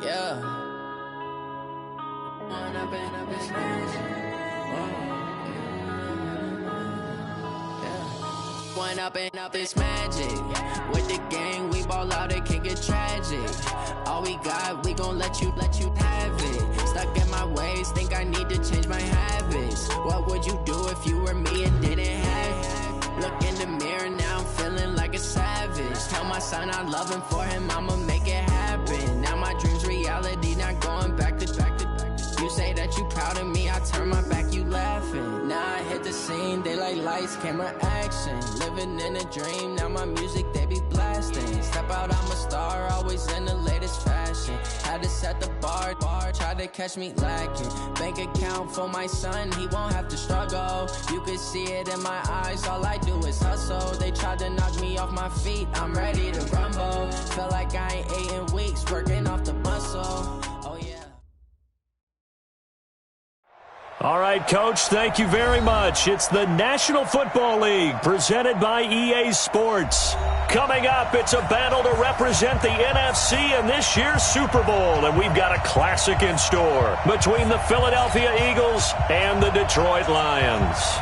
Yeah. One up and up is magic. With the gang, we ball out, it can get tragic. All we got, we gon' let you have it. Stuck in my ways, think I need to change my habits. What would you do if you were me and didn't have it? Look in the mirror, now I'm feeling like a savage. Tell my son I love him, for him I'ma make it happen. Now my dream's reality, not going back to back. You say that you proud of me, I turn my back, you laughing. Now I hit the scene, they like lights, camera, action. Living in a dream, now my music, they be blasting. Step out, I'm a star, always in the latest fashion. Had to set the bar, try to catch me lacking. Bank account for my son, he won't have to struggle. You can see it in my eyes, all I do is hustle. They tried to knock me off my feet, I'm ready to rumble. Felt like I ain't ate in weeks, working off the muscle. Oh yeah. All right, Coach, thank you very much. It's the National Football League presented by EA Sports. Coming up, it's a battle to represent the NFC in this year's Super Bowl, and we've got a classic in store between the Philadelphia Eagles and the Detroit Lions.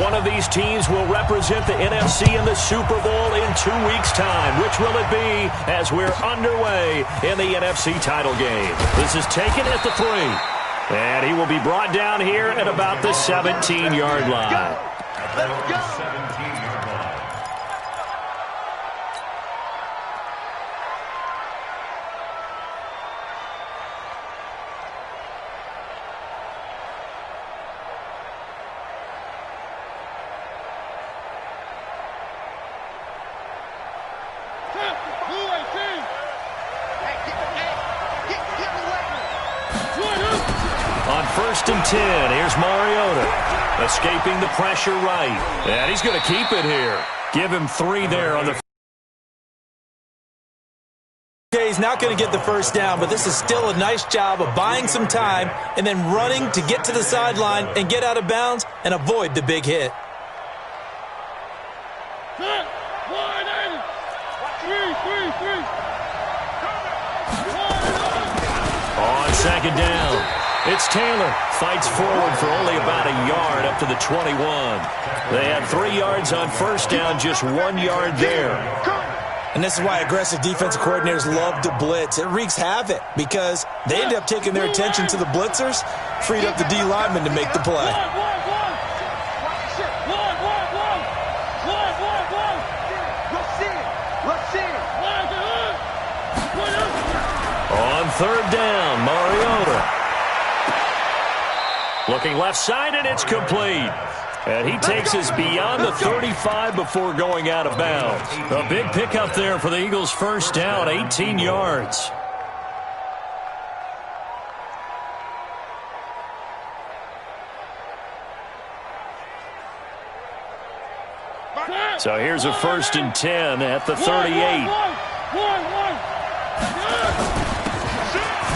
One of these teams will represent the NFC in the Super Bowl in 2 weeks' time. Which will it be as we're underway in the NFC title game? This is taken at the 3. And he will be brought down here at about the 17-yard line. Let's go. 17-yard line. On 1st and 10, here's Mariota. Escaping the pressure right. And he's going to keep it here. Give him 3 there on the... He's not going to get the first down, but this is still a nice job of buying some time and then running to get to the sideline and get out of bounds and avoid the big hit. On 2nd down, it's Taylor. Fights forward for only about a yard up to the 21. They had 3 yards on 1st down, just 1 yard there. And this is why aggressive defensive coordinators love to blitz. It wreaks havoc because they end up taking their attention to the blitzers, freed up the D lineman to make the play. On 3rd down, Mariota. Looking left side, and it's complete. And he takes us beyond the 35 before going out of bounds. A big pickup there for the Eagles' first down, 18 yards. So here's a 1st and 10 at the 38.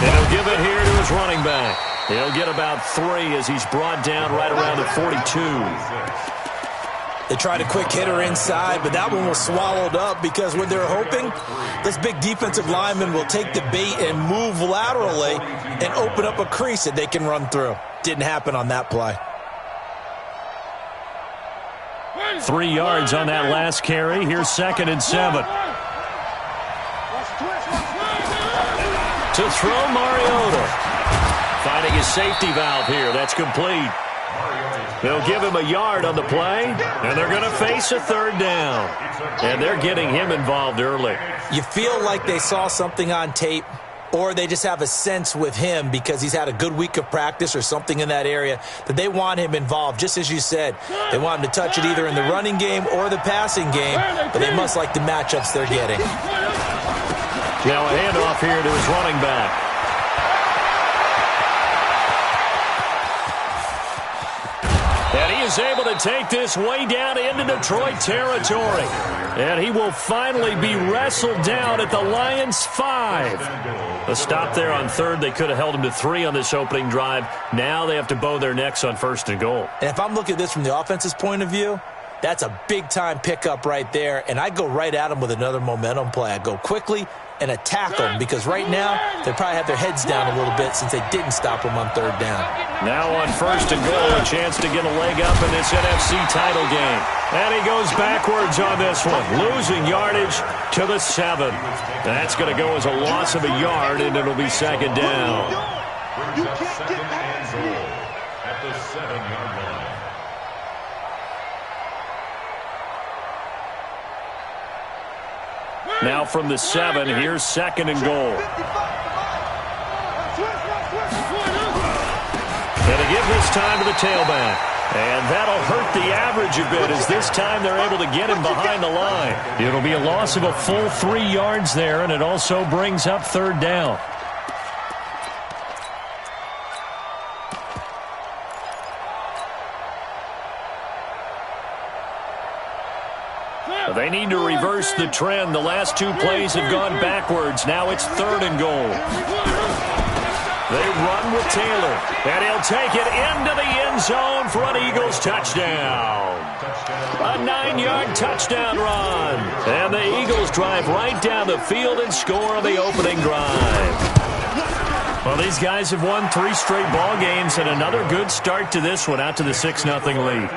And he'll give it here to his running back. He'll get about 3 as he's brought down right around the 42. They tried a quick hitter inside, but that one was swallowed up because what they're hoping, this big defensive lineman will take the bait and move laterally and open up a crease that they can run through. Didn't happen on that play. 3 yards on that last carry. Here's 2nd and 7. To throw, Mariota. Finding his safety valve here. That's complete. They'll give him a yard on the play, and they're going to face a 3rd down. And they're getting him involved early. You feel like they saw something on tape, or they just have a sense with him because he's had a good week of practice or something in that area that they want him involved. Just as you said, they want him to touch it either in the running game or the passing game, but they must like the matchups they're getting. Now a handoff here to his running back. And he is able to take this way down into Detroit territory. And he will finally be wrestled down at the Lions' 5. A stop there on 3rd. They could have held him to 3 on this opening drive. Now they have to bow their necks on 1st and goal. And if I'm looking at this from the offense's point of view, That's a big-time pickup right there, and I go right at them with another momentum play. I go quickly and attack them because right now they probably have their heads down a little bit since they didn't stop them on third down. Now on first and goal, a chance to get a leg up in this NFC title game. And he goes backwards on this one, losing yardage to the 7. That's going to go as a loss of a yard, and it'll be second down. Brings up second and goal at the 7-yard line. Now from the 7, here's second and goal. And to give this time to the tailback. And that'll hurt the average a bit as this time they're able to get him behind the line. It'll be a loss of a full 3 yards there, and it also brings up third down. They need to reverse the trend. The last 2 plays have gone backwards. Now it's third and goal. They run with Taylor, and he'll take it into the end zone for an Eagles touchdown. A 9-yard touchdown run. And the Eagles drive right down the field and score on the opening drive. Well, these guys have won 3 straight ball games and another good start to this one out to the 6-0 lead.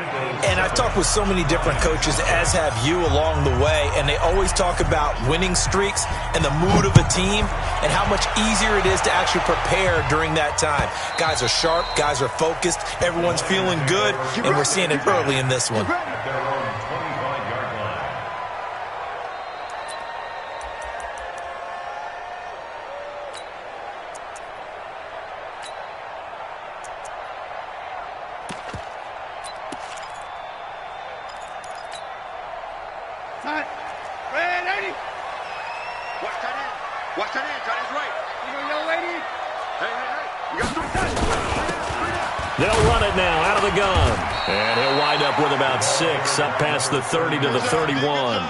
And I've talked with so many different coaches, as have you, along the way, and they always talk about winning streaks and the mood of a team and how much easier it is to actually prepare during that time. Guys are sharp, guys are focused, everyone's feeling good, and we're seeing it early in this one. They'll run it now out of the gun. And he'll wind up with about 6, up past the 30 to the 31.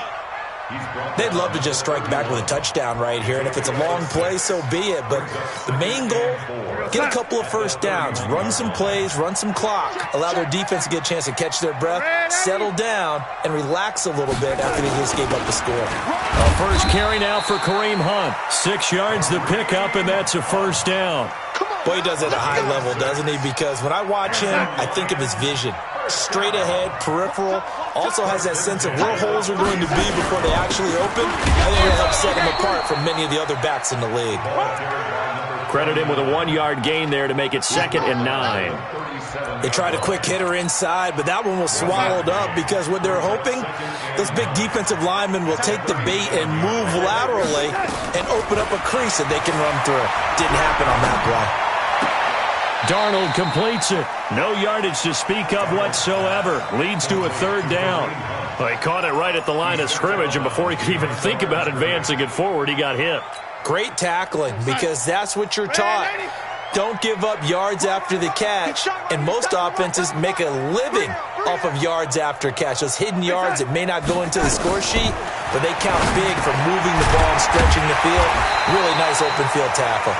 They'd love to just strike back with a touchdown right here, and if it's a long play, so be it. But the main goal, get a couple of first downs, run some plays, run some clock, allow their defense to get a chance to catch their breath, settle down, and relax a little bit after they just gave up the score. A first carry now for Kareem Hunt. 6 yards to pick up, and that's a first down. Boy, he does it at a high level, doesn't he? Because when I watch him, I think of his vision. Straight ahead, peripheral, also has that sense of where holes are going to be before they actually open. I think it'll help set him apart from many of the other backs in the league. Credit him with a 1-yard gain there to make it 2nd and 9. They tried a quick hitter inside, but that one was swallowed up because what they're hoping, those big defensive linemen will take the bait and move laterally and open up a crease that they can run through. Didn't happen on that play. Darnold completes it. No yardage to speak of whatsoever. Leads to a third down. Well, he caught it right at the line of scrimmage, and before he could even think about advancing it forward, he got hit. Great tackling, because that's what you're taught. Don't give up yards after the catch, and most offenses make a living off of yards after catch. Those hidden yards that may not go into the score sheet, but they count big for moving the ball and stretching the field. Really nice open field tackle.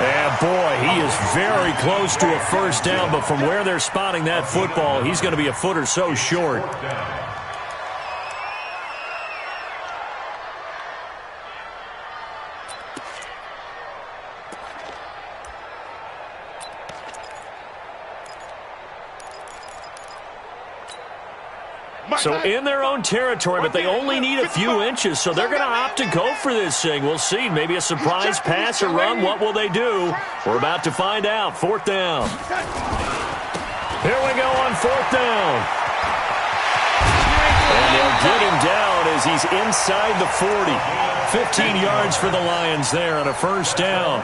And boy, he is very close to a first down, but from where they're spotting that football, he's going to be a foot or so short. So in their own territory, but they only need a few inches, so they're going to opt to go for this thing. We'll see. Maybe a surprise pass or run. What will they do? We're about to find out. 4th down. Here we go on 4th down. And they'll get him down as he's inside the 40. 15 yards for the Lions there on a first down.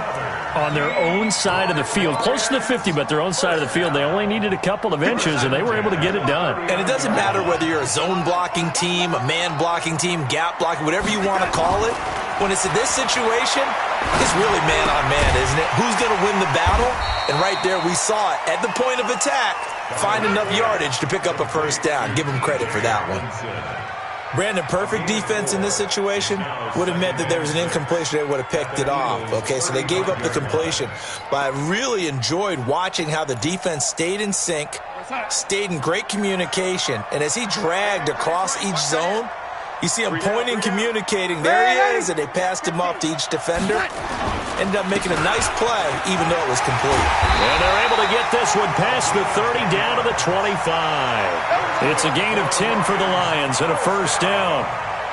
On their own side of the field. Close to the 50, but their own side of the field. They only needed a couple of inches, and they were able to get it done. And it doesn't matter whether you're a zone blocking team, a man blocking team, gap blocking, whatever you want to call it. When it's in this situation, it's really man on man, isn't it? Who's going to win the battle? And right there, we saw it. At the point of attack, find enough yardage to pick up a first down. Give them credit for that one. Brandon, perfect defense in this situation would have meant that there was an incompletion. They would have picked it off. Okay, so they gave up the completion. But I really enjoyed watching how the defense stayed in sync, stayed in great communication, and as he dragged across each zone, you see him pointing, communicating. There he is, and they passed him off to each defender. Ended up making a nice play, even though it was complete. And they're able to get this one past the 30 down to the 25. It's a gain of 10 for the Lions and a first down.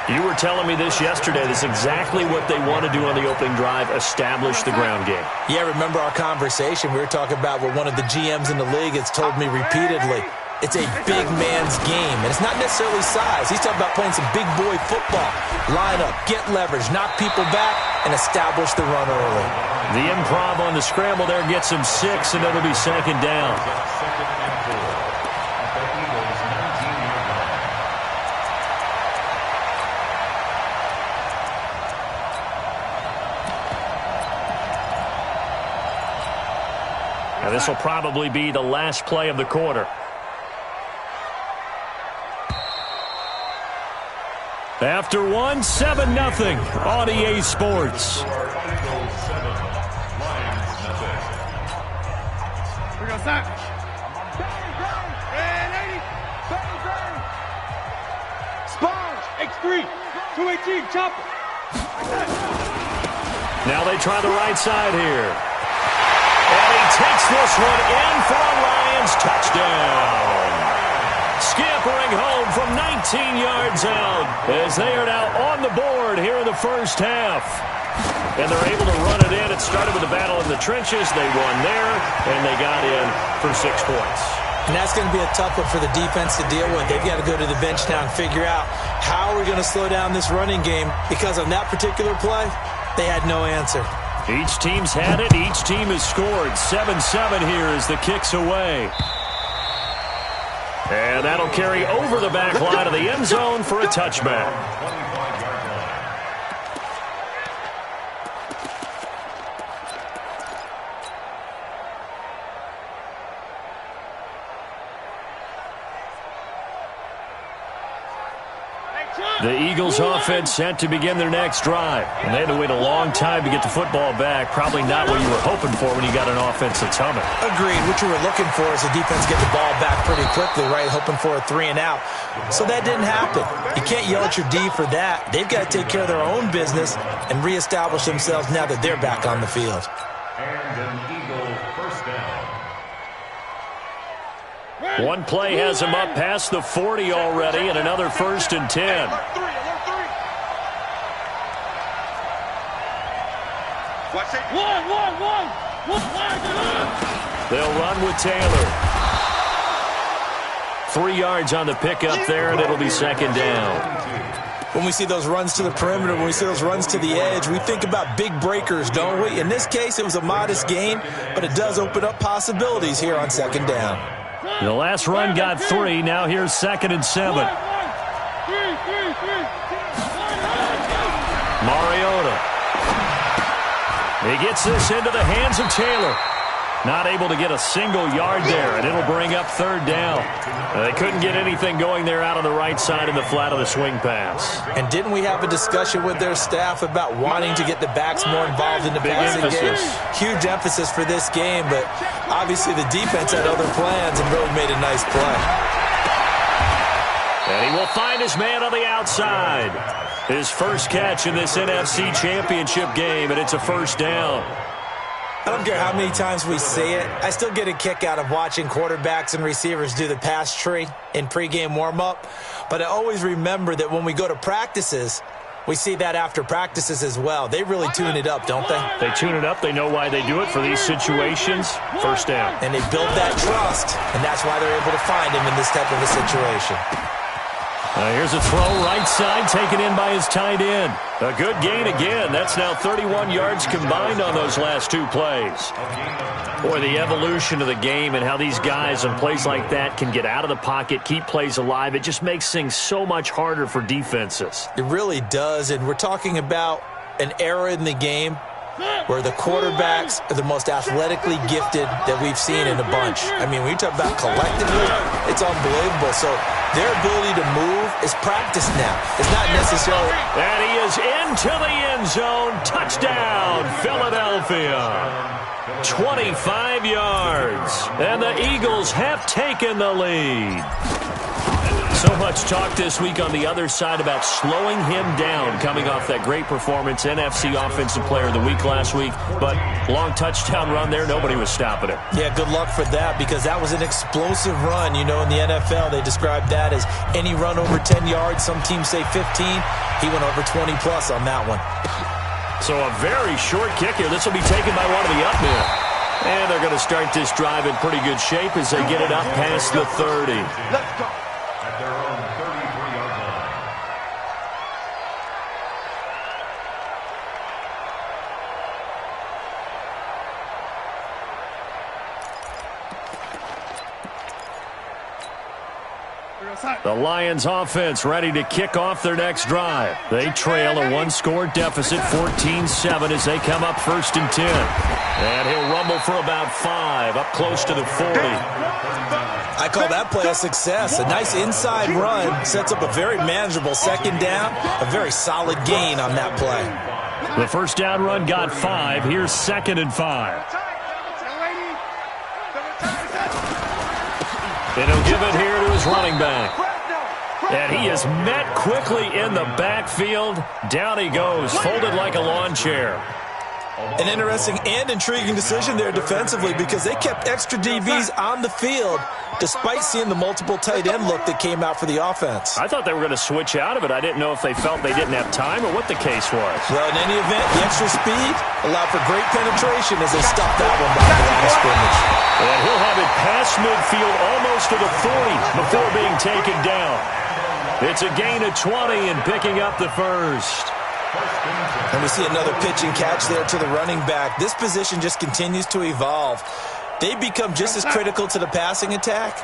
You were telling me this yesterday. This is exactly what they want to do on the opening drive, establish the ground game. Yeah, remember our conversation? We were talking about what one of the GMs in the league has told me repeatedly. It's a big man's game, and it's not necessarily size. He's talking about playing some big boy football. Line up, get leverage, knock people back, and establish the run early. The improv on the scramble there gets him 6, and it'll be second down. Now this will probably be the last play of the quarter. After one, 7-0 on EA Sports. We go, Zach. Sponge, X3, 218, chopper. Now they try the right side here. And he takes this one in for a Lions touchdown. Scampering home from 19 yards out as they are now on the board here in the first half. And they're able to run it in. It started with a battle in the trenches. They won there, and they got in for 6 points. And that's going to be a tough one for the defense to deal with. They've got to go to the bench now and figure out how are we going to slow down this running game, because on that particular play, they had no answer. Each team's had it. Each team has scored. 7-7 here as the kick's away. And that'll carry over the back line of the end zone for a touchback. The Eagles offense set to begin their next drive. And they had to wait a long time to get the football back. Probably not what you were hoping for when you got an offense that's humming. Agreed. What you were looking for is the defense get the ball back pretty quickly, right? Hoping for a 3 and out. So that didn't happen. You can't yell at your D for that. They've got to take care of their own business and reestablish themselves now that they're back on the field. And an Eagle first down. One play has him up past the 40 already, and another 1st and 10. They'll run with Taylor. 3 yards on the pickup there, and it'll be second down. When we see those runs to the perimeter, when we see those runs to the edge, we think about big breakers, don't we? In this case, it was a modest gain, but it does open up possibilities here on second down. The last run got 3. Now here's 2nd and 7. Mariota. He gets this into the hands of Taylor. Not able to get a single yard there, and it'll bring up 3rd down. They couldn't get anything going there out on the right side in the flat of the swing pass. And didn't we have a discussion with their staff about wanting to get the backs more involved in the passing game? Huge emphasis for this game, but obviously the defense had other plans and really made a nice play. And he will find his man on the outside. His first catch in this NFC Championship game, and it's a first down. I don't care how many times we say it, I still get a kick out of watching quarterbacks and receivers do the pass tree in pregame warm-up. But I always remember that when we go to practices, we see that after practices as well. They really tune it up, don't they? They tune it up. They know why they do it for these situations. First down. And they build that trust, and that's why they're able to find him in this type of a situation. Here's a throw right side taken in by his tight end. A good gain again. That's now 31 yards combined on those last 2 plays. Boy, the evolution of the game and how these guys on plays like that can get out of the pocket, keep plays alive, it just makes things so much harder for defenses. It really does, and we're talking about an era in the game where the quarterbacks are the most athletically gifted that we've seen in a bunch. I mean, when you talk about collectively, it's unbelievable. So their ability to move is practiced now. It's not necessarily. And he is into the end zone. Touchdown, Philadelphia. 25 yards. And the Eagles have taken the lead. So much talk this week on the other side about slowing him down coming off that great performance, NFC Offensive Player of the Week last week. But long touchdown run there, nobody was stopping it. Yeah, good luck for that because that was an explosive run. You know, in the NFL, they described that as any run over 10 yards. Some teams say 15. He went over 20-plus on that one. So a very short kick here. This will be taken by one of the up men. And they're going to start this drive in pretty good shape as they get it up past the 30. Let's go. At their own 33-yard line. The Lions offense ready to kick off their next drive. They trail a one-score deficit, 14-7, as they come up 1st and 10. And he'll rumble for about 5, up close to the 40. I call that play a success. A nice inside run sets up a very manageable second down, a very solid gain on that play. The first down run got 5. Here's 2nd and 5. And he'll give it here to his running back. And he is met quickly in the backfield. Down he goes, folded like a lawn chair. An interesting and intriguing decision there defensively because they kept extra DBs on the field despite seeing the multiple tight end look that came out for the offense. I thought they were going to switch out of it. I didn't know if they felt they didn't have time or what the case was. Well, in any event, the extra speed allowed for great penetration as they stopped that one by the line of scrimmage. And he'll have it past midfield almost to the 40 before being taken down. It's a gain of 20 and picking up the first. And we see another pitch and catch there to the running back. This position just continues to evolve. They become just as critical to the passing attack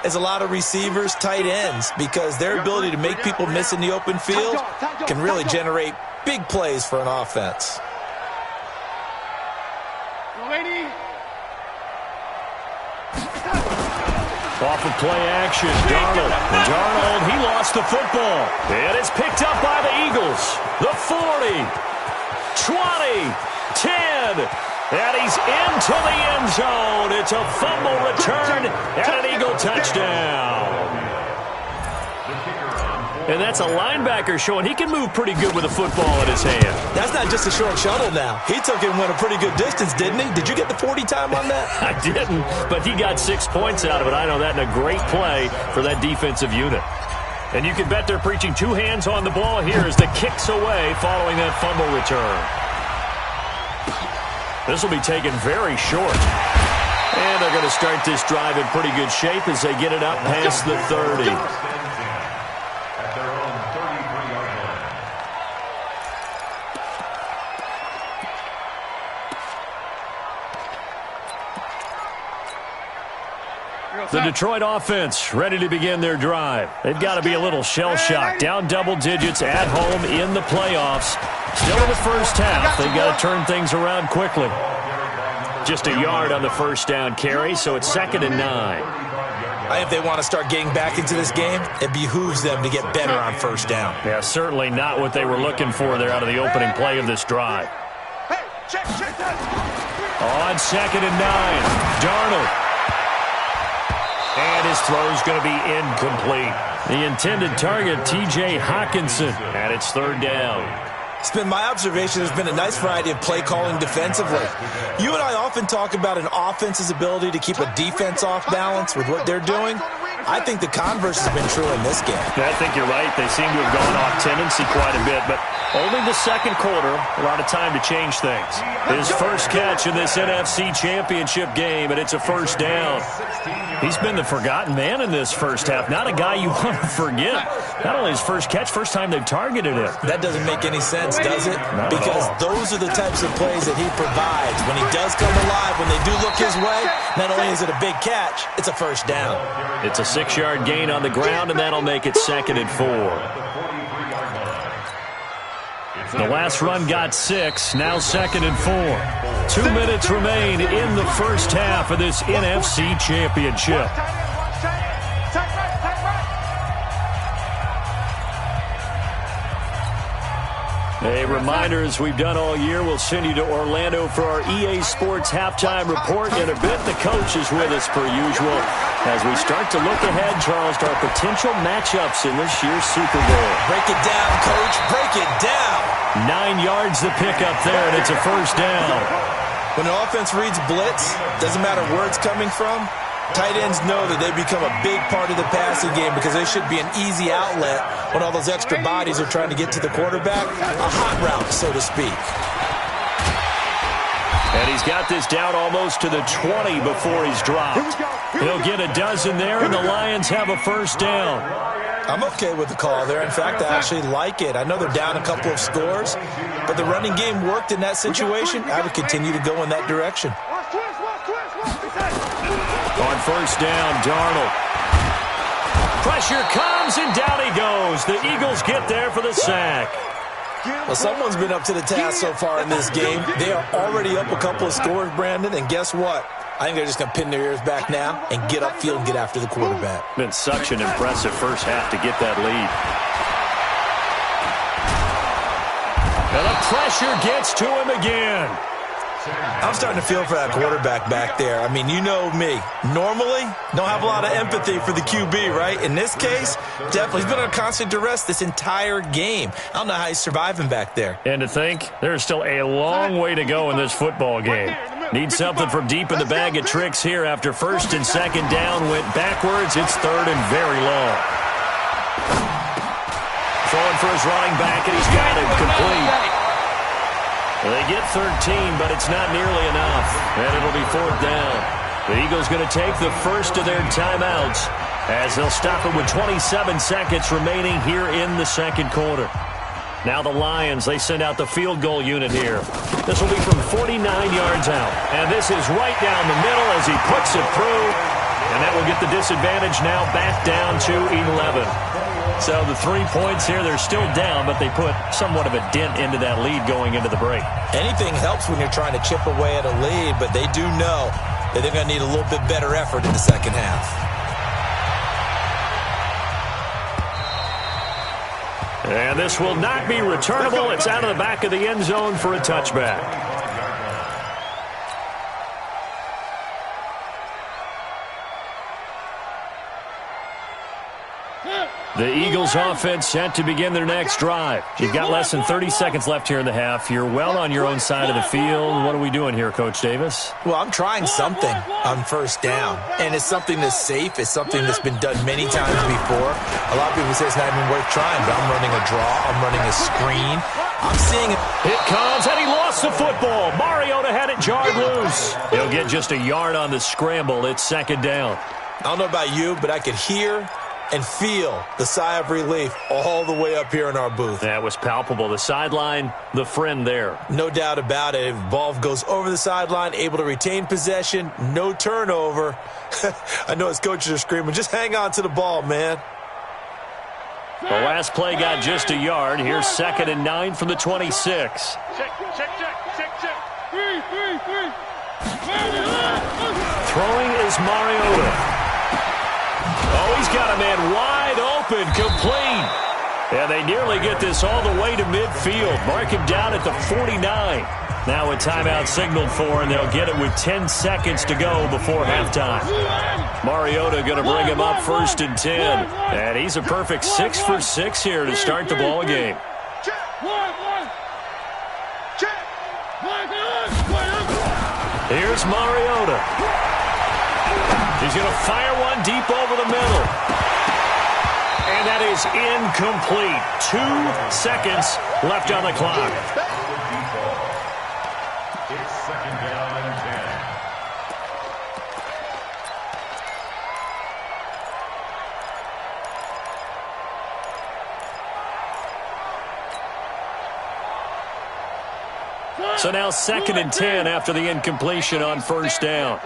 as a lot of receivers, tight ends, because their ability to make people miss in the open field can really generate big plays for an offense. Off of play action, Darnold. And Darnold, he lost the football. And it's picked up by the Eagles. The 40, 20, 10. And he's into the end zone. It's a fumble return and an Eagle touchdown. And that's a linebacker showing he can move pretty good with a football in his hand. That's not just a short shuttle now. He took it and went a pretty good distance, didn't he? Did you get the 40 time on that? I didn't, but he got 6 points out of it. I know that, and a great play for that defensive unit. And you can bet they're preaching 2 hands on the ball here as the kick's away following that fumble return. This will be taken very short. And they're going to start this drive in pretty good shape as they get it up past the 30. The Detroit offense ready to begin their drive. They've got to be a little shell-shocked. Down double digits at home in the playoffs. Still in the first half. They've got to turn things around quickly. Just a yard on the first down carry, so it's 2nd and 9. If they want to start getting back into this game, it behooves them to get better on first down. Yeah, certainly not what they were looking for there out of the opening play of this drive. On 2nd and 9, Darnold. And his throw's going to be incomplete. The intended target, T.J. Hawkinson, and it's 3rd down. It's been my observation there's been a nice variety of play calling defensively. You and I often talk about an offense's ability to keep a defense off balance with what they're doing. I think the converse has been true in this game. I think you're right. They seem to have gone off tendency quite a bit, but only the second quarter, a lot of time to change things. His first catch in this NFC Championship game, and it's a first down. He's been the forgotten man in this first half. Not a guy you want to forget. Not only his first catch, first time they've targeted him. That doesn't make any sense, does it? Because those are the types of plays that he provides. When he does come alive, when they do look his way, not only is it a big catch, it's a first down. It's a 6-yard gain on the ground, and that'll make it 2nd and 4. The last run got 6, now 2nd and 4. 2 minutes remain in the first half of this NFC Championship. A reminder, as we've done all year, we'll send you to Orlando for our EA Sports halftime report in a bit. The coach is with us per usual as we start to look ahead, Charles, to our potential matchups in this year's Super Bowl. Break it down, Coach. Break it down. 9 yards the pickup there, and it's a first down. When an offense reads blitz, doesn't matter where it's coming from, tight ends know that they become a big part of the passing game because they should be an easy outlet when all those extra bodies are trying to get to the quarterback. A hot route, so to speak. And he's got this down almost to the 20 before he's dropped. He'll get a dozen there, and the Lions have a first down. I'm okay with the call there. In fact, I actually like it. I know they're down a couple of scores, but the running game worked in that situation. I would continue to go in that direction. On first down, Darnold. Pressure comes, and down he goes. The Eagles get there for the sack. Well, someone's been up to the task so far in this game. They are already up a couple of scores, Brandon, and guess what? I think they're just going to pin their ears back now and get upfield and get after the quarterback. Been such an impressive first half to get that lead. And the pressure gets to him again. I'm starting to feel for that quarterback back there. I mean, you know me. Normally, don't have a lot of empathy for the QB, right? In this case, definitely. He's been under constant duress this entire game. I don't know how he's surviving back there. And to think, there's still a long way to go in this football game. Need something from deep in the bag of tricks here after first and second down went backwards. It's third and very long. Throwing for his running back, and he's got it complete. They get 13, but it's not nearly enough, and it'll be fourth down. The Eagles going to take the first of their timeouts as they'll stop it with 27 seconds remaining here in the second quarter. Now the Lions, they send out the field goal unit here. This will be from 49 yards out, and this is right down the middle as he puts it through, and that will get the disadvantage now back down to 11. So the 3 points here, they're still down, but they put somewhat of a dent into that lead going into the break. Anything helps when you're trying to chip away at a lead, but they do know that they're going to need a little bit better effort in the second half. And this will not be returnable. It's out of the back of the end zone for a touchback. The Eagles offense set to begin their next drive. You've got less than 30 seconds left here in the half. You're well on your own side of the field. What are we doing here, Coach Davis? Well, I'm trying something on first down, and it's something that's safe. It's something that's been done many times before. A lot of people say it's not even worth trying, but I'm running a draw. I'm running a screen. I'm seeing it. It comes, and he lost the football. Mariota had it jarred loose. He'll get just a yard on the scramble. It's second down. I don't know about you, but I could hear and feel the sigh of relief all the way up here in our booth. That was palpable. The sideline, the friend there. No doubt about it. If the ball goes over the sideline, able to retain possession, no turnover. I know his coaches are screaming, just hang on to the ball, man. The last play got just a yard. Here's 2nd and 9 from the 26. Check. Three. Throwing is Mariota. Oh, he's got a man wide open, complete. And they nearly get this all the way to midfield. Mark him down at the 49. Now a timeout signaled for, and they'll get it with 10 seconds to go before halftime. Mariota going to bring him up 1st and 10. And he's a perfect 6 for 6 here to start the ball game. Here's Mariota. He's going to fire one deep over the middle. And that is incomplete. 2 seconds left on the clock. It's second down and 10. So now 2nd and 10 after the incompletion on first down.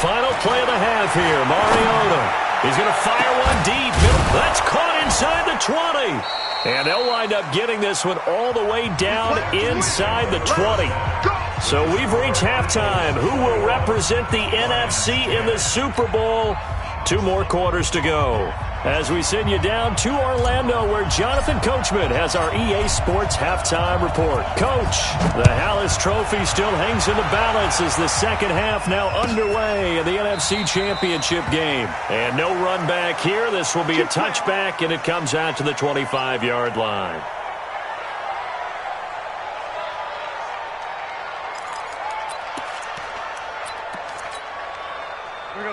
Final play of the half here. Mariota. He's going to fire one deep. That's caught inside the 20. And they'll wind up getting this one all the way down inside the 20. So we've reached halftime. Who will represent the NFC in the Super Bowl? 2 more quarters to go. as we send you down to Orlando, where Jonathan Coachman has our EA Sports halftime report. Coach, the Hallis Trophy still hangs in the balance as the second half now underway in the NFC Championship game. And no run back here. This will be a touchback, and it comes out to the 25-yard line.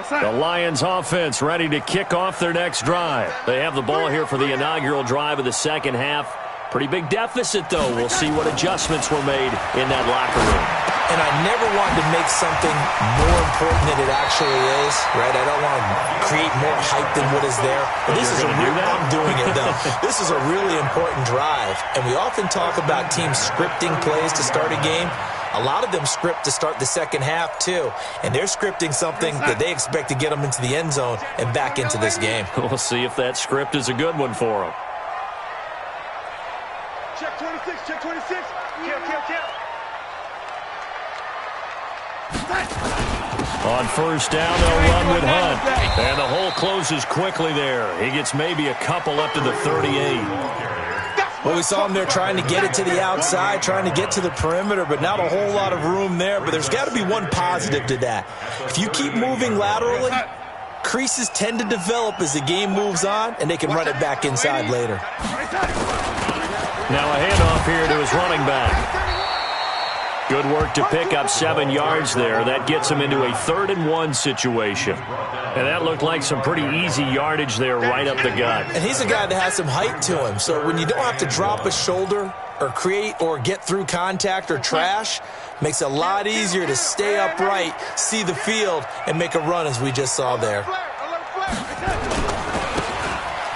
The Lions offense ready to kick off their next drive. They have the ball here for the inaugural drive of the second half. Pretty big deficit, though. We'll see what adjustments were made in that locker room. And I never wanted to make something more important than it actually is, right? I don't want to create more hype than what is there. But this is I'm doing it, though. This is a really important drive. And we often talk about teams scripting plays to start a game. A lot of them script to start the second half, too. And they're scripting something that they expect to get them into the end zone and back into this game. We'll see if that script is a good one for them. Check 26, check 26. Kill. On first down, they'll run with Hunt. And the hole closes quickly there. He gets maybe a couple up to the 38. Well, we saw him there trying to get it to the outside, trying to get to the perimeter, but not a whole lot of room there. But there's got to be one positive to that. If you keep moving laterally, creases tend to develop as the game moves on, and they can run it back inside later. Now a handoff here to his running back. Good work to pick up 7 yards there. That gets him into a 3rd-and-1 situation. And that looked like some pretty easy yardage there right up the gut. And he's a guy that has some height to him. So when you don't have to drop a shoulder or create or get through contact or trash, makes it a lot easier to stay upright, see the field, and make a run as we just saw there.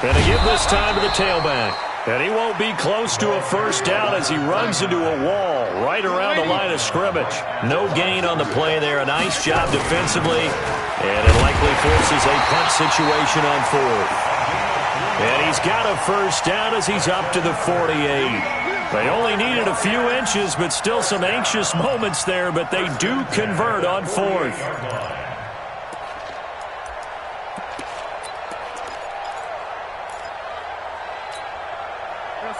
And they give this time to the tailback. And he won't be close to a first down as he runs into a wall right around the line of scrimmage. No gain on the play there. A nice job defensively. And it likely forces a punt situation on 4th. And he's got a first down as he's up to the 48. They only needed a few inches, but still some anxious moments there. But they do convert on 4th.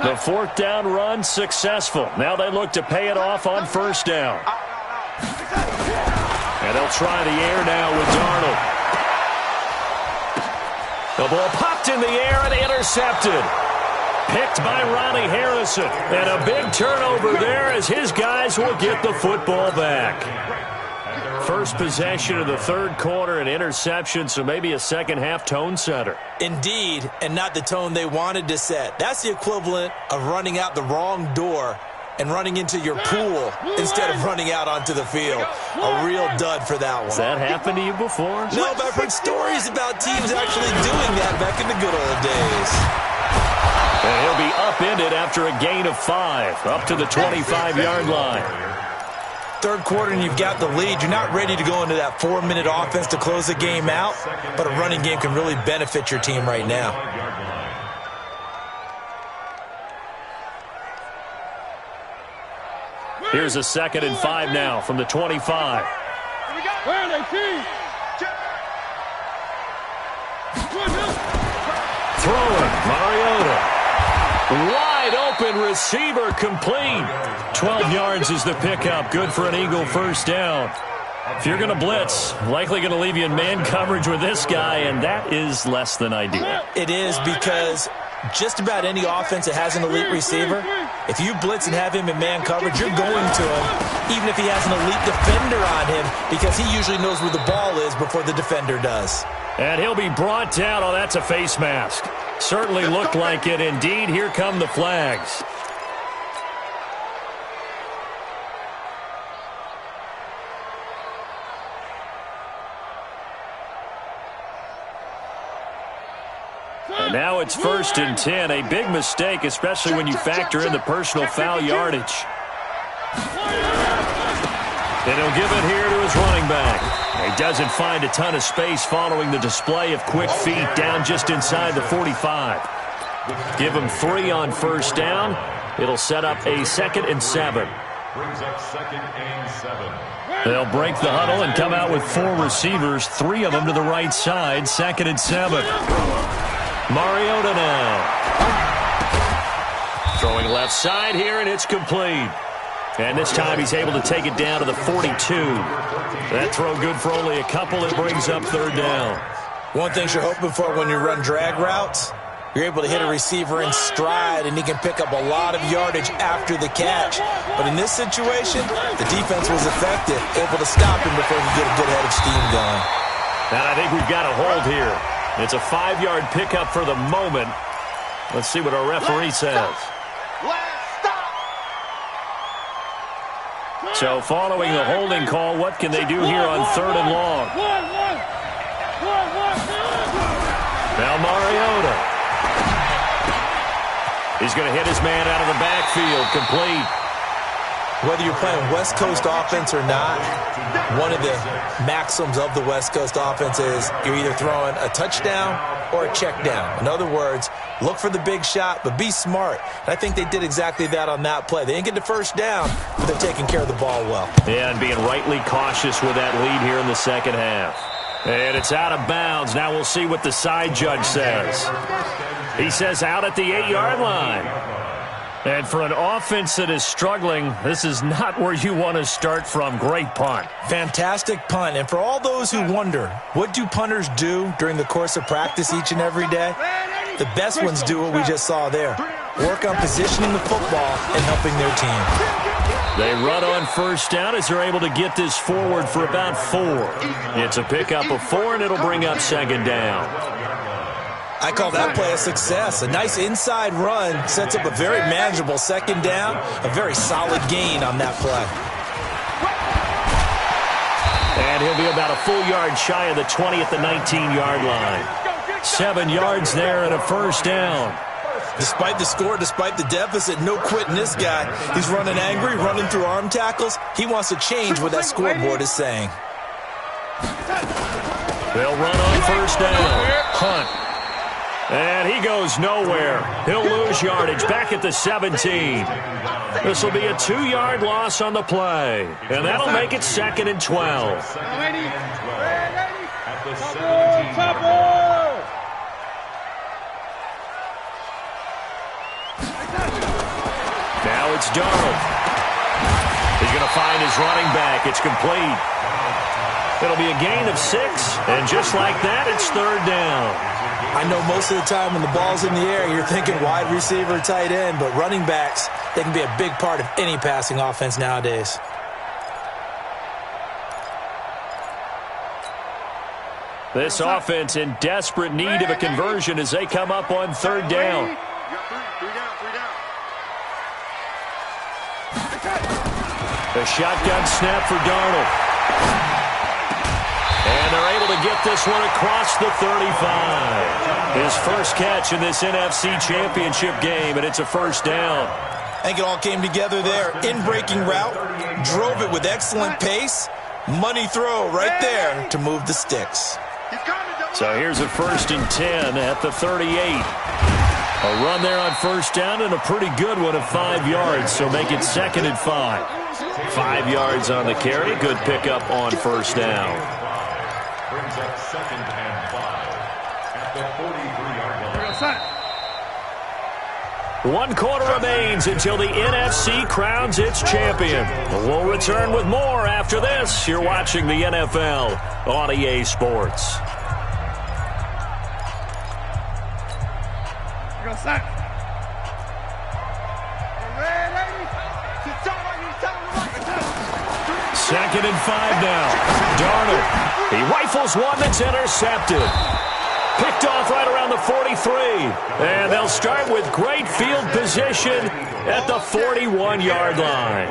The 4th down run successful. Now they look to pay it off on first down. And they'll try the air now with Darnold. The ball popped in the air and intercepted. Picked by Ronnie Harrison. And a big turnover there as his guys will get the football back. First possession of the 3rd quarter, an interception, so maybe a second-half tone setter. Indeed, and not the tone they wanted to set. That's the equivalent of running out the wrong door and running into your pool instead of running out onto the field. A real dud for that one. Has that happened to you before? No, but I've heard stories about teams actually doing that back in the good old days. And he'll be upended after a gain of 5, up to the 25-yard line. 3rd quarter and you've got the lead. You're not ready to go into that 4-minute offense to close the game out, but a running game can really benefit your team right now. Here's a 2nd and 5 now from the 25. Where are they, team? Throwing, Mariota. Wide open receiver complete. 12 yards is the pickup. Good for an Eagle first down. If you're going to blitz, likely going to leave you in man coverage with this guy, and that is less than ideal. It is, because just about any offense that has an elite receiver, if you blitz and have him in man coverage, you're going to him, even if he has an elite defender on him, because he usually knows where the ball is before the defender does. And he'll be brought down. Oh, that's a face mask. Certainly looked like it. Indeed, here come the flags. And now it's 1st and 10. A big mistake, especially when you factor in the personal foul yardage. And he'll give it here to his running back. He doesn't find a ton of space following the display of quick feet down just inside the 45. Give him 3 on first down. It'll set up a 2nd and 7. Brings up 2nd and 7. They'll break the huddle and come out with 4 receivers, 3 of them to the right side, 2nd and 7. Mariota now. Throwing left side here, and it's complete. And this time he's able to take it down to the 42. That throw good for only a couple. It brings up third down. One thing you're hoping for when you run drag routes, you're able to hit a receiver in stride, and he can pick up a lot of yardage after the catch. But in this situation, the defense was effective, able to stop him before he could get a good head of steam going. And I think we've got a hold here. It's a 5-yard pickup for the moment. Let's see what our referee says. So following the holding call, what can they do here on 3rd and long? Now Mariota. He's going to hit his man out of the backfield, complete. Whether you're playing West Coast offense or not, one of the maxims of the West Coast offense is you're either throwing a touchdown or a check down. In other words, look for the big shot, but be smart. And I think they did exactly that on that play. They didn't get the first down, but they're taking care of the ball well. Yeah, and being rightly cautious with that lead here in the second half. And it's out of bounds. Now we'll see what the side judge says. He says out at the 8-yard line. And for an offense that is struggling, this is not where you want to start from. Great punt. Fantastic punt. And for all those who wonder, what do punters do during the course of practice each and every day? The best ones do what we just saw there. Work on positioning the football and helping their team. They run on first down as they're able to get this forward for about 4. It's a pickup of 4, and it'll bring up second down. I call that play a success. A nice inside run sets up a very manageable second down, a very solid gain on that play. And he'll be about a full yard shy of the 20 at the 19-yard line. 7 yards there and a first down. Despite the score, despite the deficit, no quitting this guy. He's running angry, running through arm tackles. He wants to change what that scoreboard is saying. They'll run on first down. Hunt. And he goes nowhere. He'll lose yardage back at the 17. This will be a 2-yard loss on the play. And that'll make it 2nd and 12. At the 17-yard line. Now it's Darnold. He's going to find his running back. It's complete. It'll be a gain of 6, and just like that, it's 3rd down. I know most of the time when the ball's in the air, you're thinking wide receiver, tight end, but running backs, they can be a big part of any passing offense nowadays. This offense in desperate need of a conversion as they come up on 3rd down. A shotgun snap for Darnold. And they're able to get this one across the 35. His first catch in this NFC Championship game, and it's a first down. I think it all came together there. In-breaking route, drove it with excellent pace. Money throw right there to move the sticks. So here's a 1st and 10 at the 38. A run there on first down and a pretty good one of 5 yards, so make it 2nd and 5. 5 yards on the carry. Good pickup on first down. Brings up 2nd and 5 at the 43-yard line. 1 quarter remains until the NFC crowns its champion. We'll return with more after this. You're watching the NFL on EA Sports. Second and 5 now. Darnold. He rifles one that's intercepted. Picked off right around the 43. And they'll start with great field position at the 41-yard line.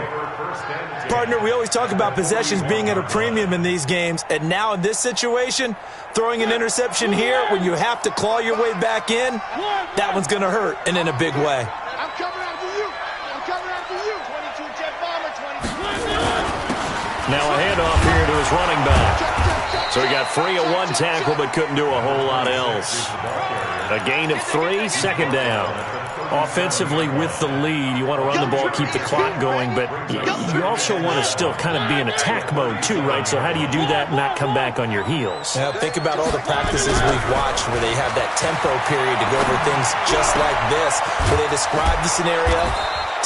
Partner, we always talk about possessions being at a premium in these games. And now in this situation, throwing an interception here when you have to claw your way back in, that one's going to hurt, and in a big way. I'm coming after you. I'm coming after you. 22 jet bomber, 22. Now a handoff here to his running back. So he got free of 1 tackle but couldn't do a whole lot else. A gain of 3, 2nd down. Offensively with the lead, you want to run the ball, keep the clock going, but you also want to still kind of be in attack mode too, right? So how do you do that and not come back on your heels? Yeah, think about all the practices we've watched where they have that tempo period to go over things just like this, where they describe the scenario,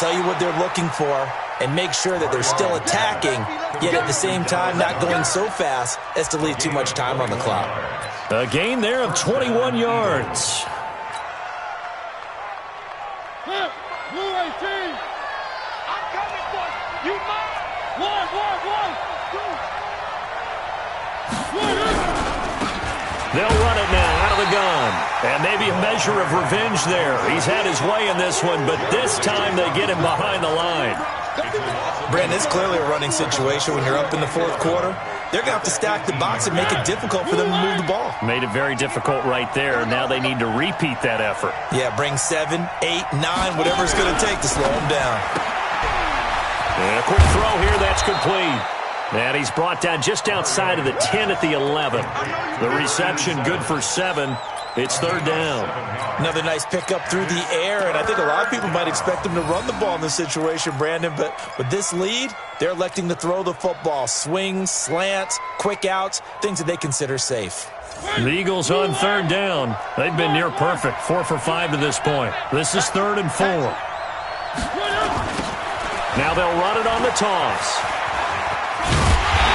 tell you what they're looking for, and make sure that they're still attacking, yet at the same time not going so fast as to leave too much time on the clock. A gain there of 21 yards. Blue 18. I'm coming for you. You mine. One. They'll run it now out of the gun. And maybe a measure of revenge there. He's had his way in this one, but this time they get him behind the line. Brandon, it's clearly a running situation when you're up in the fourth quarter. They're going to have to stack the box and make it difficult for them to move the ball. Made it very difficult right there. Now they need to repeat that effort. Yeah, bring 7, 8, 9, whatever it's going to take to slow them down. And a quick throw here, that's complete. And he's brought down just outside of the 10 at the 11. The reception good for 7. It's third down. Another nice pickup through the air, and I think a lot of people might expect them to run the ball in this situation, Brandon, but with this lead, they're electing to throw the football. Swings, slants, quick outs, things that they consider safe. The Eagles on third down. They've been near perfect, 4 for 5 to this point. This is 3rd and 4. Now they'll run it on the toss.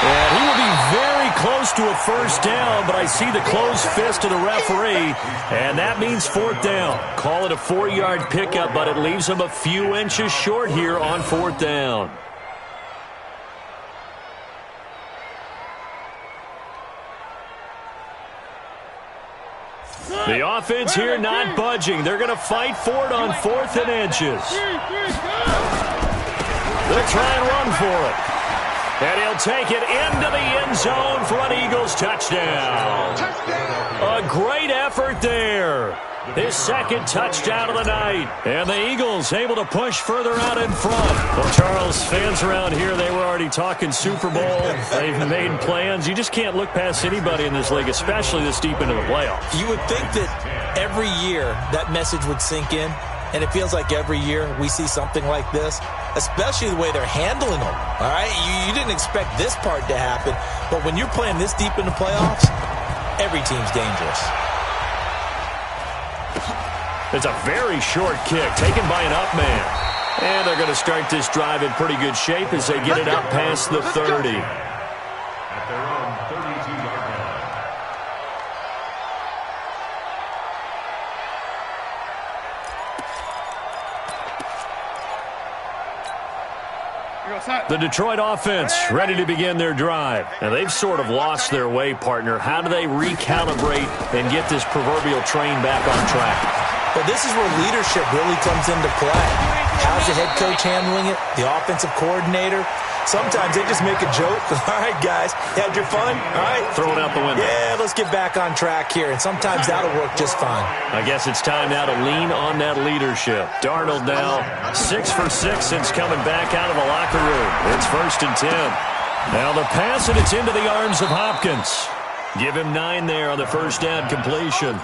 And he will be very close to a first down, but I see the closed fist of the referee, and that means 4th down. Call it a 4-yard pickup, but it leaves him a few inches short here on 4th down. The offense here not budging. They're going to fight for it on 4th and inches. They'll try and run for it. And he'll take it into the end zone for an Eagles touchdown. A great effort there. His 2nd touchdown of the night. And the Eagles able to push further out in front. Well, Charles, fans around here, they were already talking Super Bowl. They've made plans. You just can't look past anybody in this league, especially this deep into the playoffs. You would think that every year that message would sink in. And it feels like every year we see something like this, especially the way they're handling them. All right, you didn't expect this part to happen, but when you're playing this deep in the playoffs, every team's dangerous. It's a very short kick taken by an up man. And they're going to start this drive in pretty good shape as they get it up past the 30. At their own 32-yard line. The Detroit offense ready to begin their drive. And they've sort of lost their way, partner. How do they recalibrate and get this proverbial train back on track? Well, this is where leadership really comes into play. How's the head coach handling it? The offensive coordinator? Sometimes they just make a joke. All right, guys, had your fun? All right. Throw it out the window. Yeah, let's get back on track here. And sometimes that'll work just fine. I guess it's time now to lean on that leadership. Darnold now 6 for 6 since coming back out of the locker room. It's 1st and 10. Now the pass, and it's into the arms of Hopkins. Give him 9 there on the first down completion.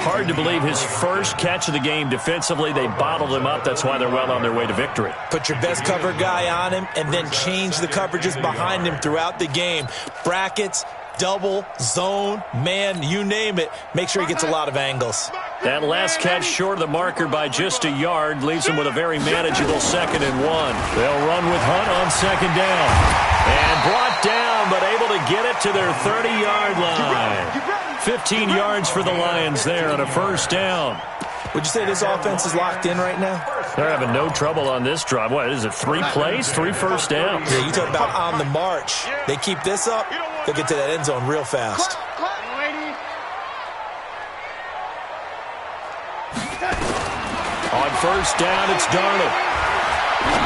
Hard to believe his first catch of the game defensively. They bottled him up. That's why they're well on their way to victory. Put your best cover guy on him and then change the coverages behind him throughout the game. Brackets, double, zone, man, you name it. Make sure he gets a lot of angles. That last catch short of the marker by just a yard leaves him with a very manageable 2nd and 1. They'll run with Hunt on 2nd down. And brought down, but able to get it to their 30-yard line. 15 yards for the Lions there on a first down. Would you say this offense is locked in right now? They're having no trouble on this drive. What is it, 3 plays, 3 first downs? Yeah, you talk about on the march. They keep this up, they'll get to that end zone real fast. On first down, it's Darnold.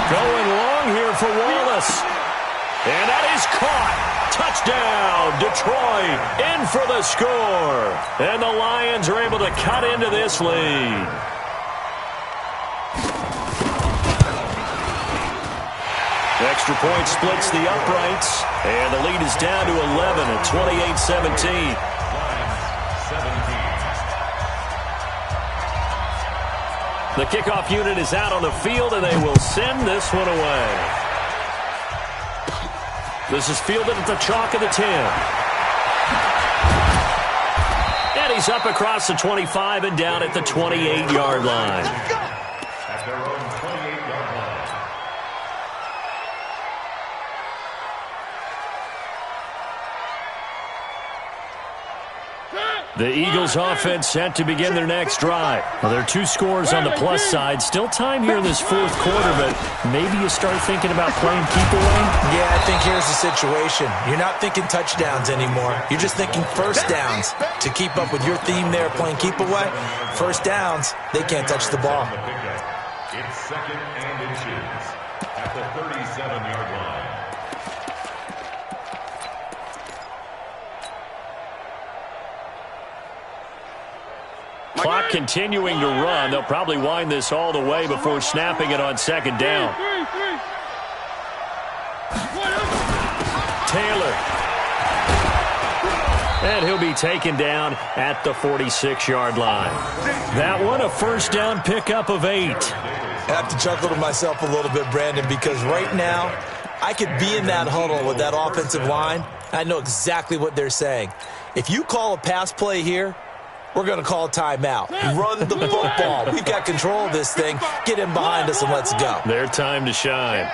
Going long here for Wallace. And that is caught. Touchdown, Detroit, in for the score. And the Lions are able to cut into this lead. Extra point splits the uprights. And the lead is down to 11 at 28-17. The kickoff unit is out on the field, and they will send this one away. This is fielded at the chalk of the 10. And he's up across the 25 and down at the 28-yard line. At their own 28-yard line. The Eagles offense set to begin their next drive. Well, there are 2 scores on the plus side. Still time here in this fourth quarter, but maybe you start thinking about playing keep away? Yeah, I think here's the situation. You're not thinking touchdowns anymore. You're just thinking first downs. To keep up with your theme there, playing keep away, first downs, they can't touch the ball. It's second and inches at the 37-yard line. Clock continuing to run. They'll probably wind this all the way before snapping it on second down. Taylor. And he'll be taken down at the 46-yard line. That one, a first down pickup of 8. I have to chuckle to myself a little bit, Brandon, because right now I could be in that huddle with that offensive line. I know exactly what they're saying. If you call a pass play here, we're going to call a timeout. Run the football. We've got control of this thing. Get him behind us and let's go. Their time to shine.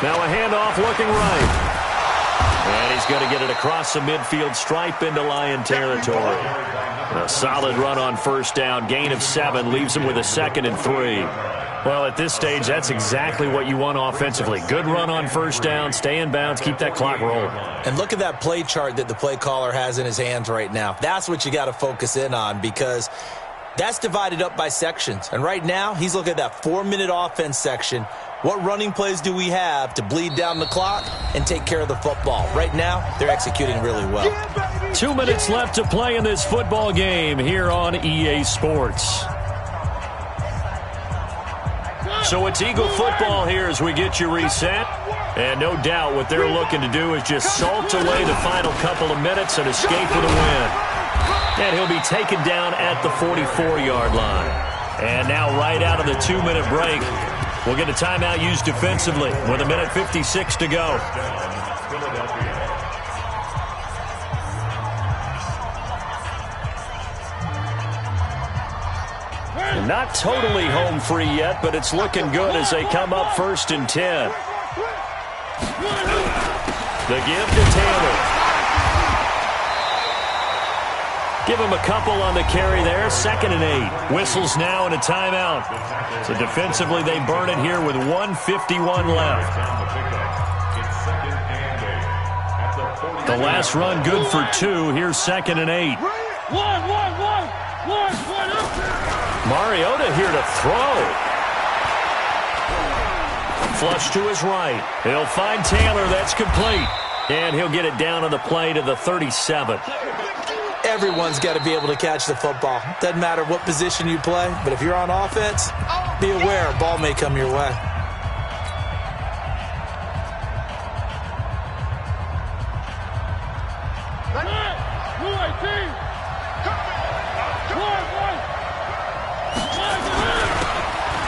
Now a handoff looking right. And he's going to get it across the midfield stripe into Lion territory. A solid run on first down. Gain of 7 leaves him with a 2nd and 3. Well, at this stage, that's exactly what you want offensively. Good run on first down, stay in bounds, keep that clock rolling. And look at that play chart that the play caller has in his hands right now. That's what you got to focus in on because that's divided up by sections. And right now, he's looking at that 4-minute offense section. What running plays do we have to bleed down the clock and take care of the football? Right now, they're executing really well. 2 minutes left to play in this football game here on EA Sports. So it's Eagle football here as we get you reset. And no doubt what they're looking to do is just salt away the final couple of minutes and escape with a win. And he'll be taken down at the 44-yard line. And now right out of the 2-minute break, we'll get a timeout used defensively with 1:56 to go. Not totally home free yet, but it's looking good as they come up 1st and 10. The give to Taylor. Give him a couple on the carry there. 2nd and 8. Whistles now and a timeout. So defensively they burn it here with 1:51 left. The last run good for 2. Here's 2nd and 8. Mariota here to throw. Flush to his right. He'll find Taylor. That's complete. And he'll get it down on the play to the 37. Everyone's got to be able to catch the football. Doesn't matter what position you play, but if you're on offense, be aware a ball may come your way.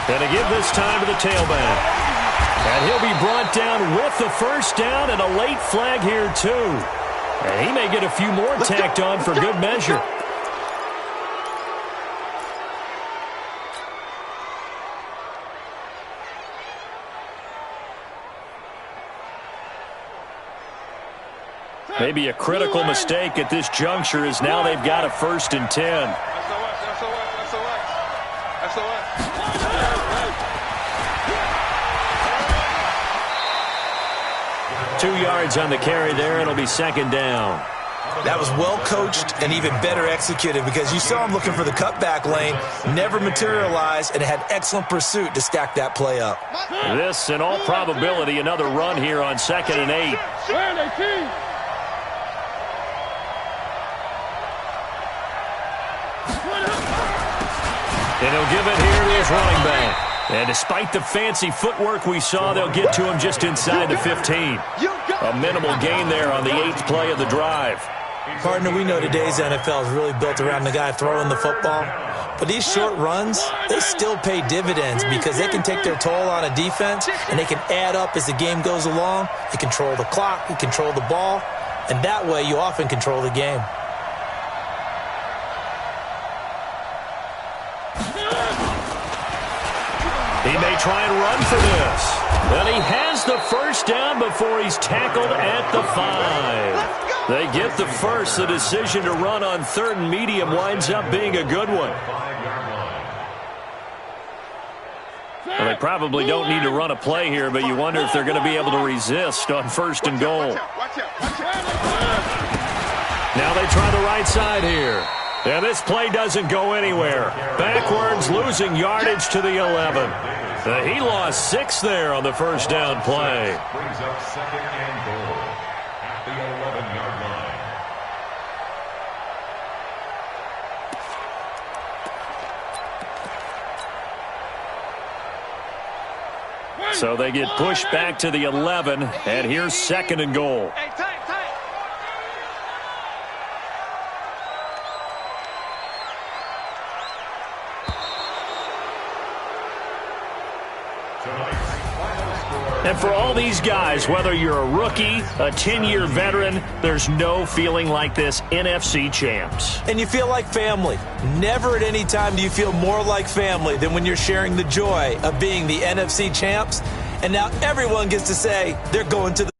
And to give this time to the tailback. And he'll be brought down with the first down and a late flag here, too. And he may get a few more tacked on for good measure. Maybe a critical mistake at this juncture is now they've got a 1st and 10. 2 yards on the carry there. It'll be 2nd down. That was well coached and even better executed because you saw him looking for the cutback lane, never materialized, and had excellent pursuit to stack that play up. This, in all probability, another run here on 2nd and 8. And he'll give it here to his running back. And despite the fancy footwork we saw, they'll get to him just inside the 15. A minimal gain there on the 8th play of the drive. Partner, we know today's NFL is really built around the guy throwing the football. But these short runs, they still pay dividends because they can take their toll on a defense and they can add up as the game goes along. You control the clock, you control the ball, and that way you often control the game. He may try and run for this. And he has the first down before he's tackled at the 5. They get the first. The decision to run on 3rd and medium winds up being a good one. Well, they probably don't need to run a play here, but you wonder if they're going to be able to resist on 1st and goal. Now they try the right side here. And this play doesn't go anywhere. Backwards, losing yardage to the 11. He lost 6 there on the first down play. Brings up 2nd and goal at the 11-yard line. So they get pushed back to the 11, and here's 2nd and goal. And for all these guys, whether you're a rookie, a 10-year veteran, there's no feeling like this NFC champs. And you feel like family. Never at any time do you feel more like family than when you're sharing the joy of being the NFC champs. And now everyone gets to say they're going to the